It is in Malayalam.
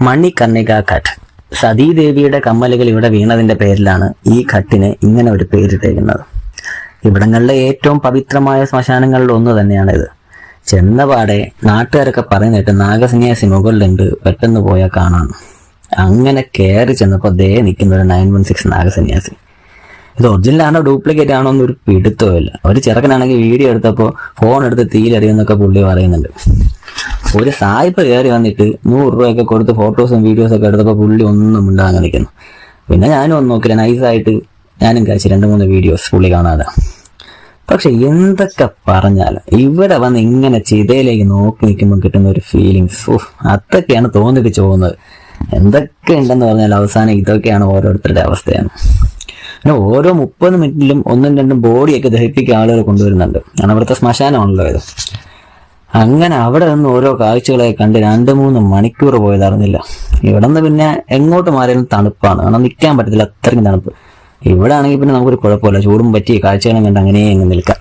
മണികർണിക ഘട്ട്. സതീദേവിയുടെ കമ്മലുകൾ ഇവിടെ വീണതിന്റെ പേരിലാണ് ഈ ഘട്ടിന് ഇങ്ങനെ ഒരു പേരിട്ടേക്കുന്നത്. ഇവിടങ്ങളിലെ ഏറ്റവും പവിത്രമായ ശ്മശാനങ്ങളിൽ ഒന്ന് തന്നെയാണിത്. ചെന്നപാടെ നാട്ടുകാരൊക്കെ പറയുന്നിട്ട് നാഗസന്യാസി മുകളിലുണ്ട്, പെട്ടെന്ന് പോയാൽ കാണാം. അങ്ങനെ കയറി ചെന്നപ്പോൾ ദേ നിൽക്കുന്ന ഒരു 916 നാഗസന്യാസി. ഇത് ഒറിജിനലാണോ ഡ്യൂപ്ലിക്കേറ്റ് ആണോ എന്നൊരു പിടുത്തമില്ല. ഒരു ചെറുക്കനാണെങ്കിൽ വീഡിയോ എടുത്തപ്പോൾ ഫോൺ എടുത്ത് തീയിലറിയുന്നൊക്കെ പുള്ളി പറയുന്നുണ്ട്. ഒരു സായിപ്പ് കയറി വന്നിട്ട് 100 രൂപയൊക്കെ കൊടുത്ത് ഫോട്ടോസും വീഡിയോസും ഒക്കെ എടുത്തപ്പോൾ പുള്ളി ഒന്നും ഉണ്ടാകാൻ നിൽക്കുന്നു. പിന്നെ ഞാനും ഒന്നും നോക്കില്ല, നൈസായിട്ട് ഞാനും കഴിച്ചു 2-3 വീഡിയോസ് പുള്ളി കാണാതെ. പക്ഷെ എന്തൊക്കെ പറഞ്ഞാലും ഇവിടെ വന്ന് ഇങ്ങനെ ചിതയിലേക്ക് നോക്കി നിൽക്കുമ്പോൾ കിട്ടുന്ന ഒരു ഫീലിങ്സ് അതൊക്കെയാണ് തോന്നിപ്പിച്ച് പോകുന്നത്. എന്തൊക്കെ ഉണ്ടെന്ന് പറഞ്ഞാൽ അവസാനം ഇതൊക്കെയാണ് ഓരോരുത്തരുടെ അവസ്ഥയാണ്. പിന്നെ ഓരോ 30 മിനിറ്റിലും 1-2 ബോഡിയൊക്കെ ദഹിപ്പിക്കുക ആളുകൾ കൊണ്ടുവരുന്നുണ്ട്. കാരണം അവിടുത്തെ ശ്മശാനമാണല്ലോ ഇത്. അങ്ങനെ അവിടെ നിന്ന് ഓരോ കാഴ്ചകളെ കണ്ട് 2-3 മണിക്കൂർ പോയത് അറിഞ്ഞില്ല. ഇവിടെ നിന്ന് പിന്നെ എങ്ങോട്ട് മാറിയാലും തണുപ്പാണ്, കാരണം നിൽക്കാൻ പറ്റത്തില്ല, അത്രയ്ക്കും തണുപ്പ്. ഇവിടെ ആണെങ്കിൽ പിന്നെ നമുക്കൊരു കുഴപ്പമില്ല, ചൂടും പറ്റി കാഴ്ചകളും കണ്ട് അങ്ങനെ അങ്ങ് നിൽക്കാം.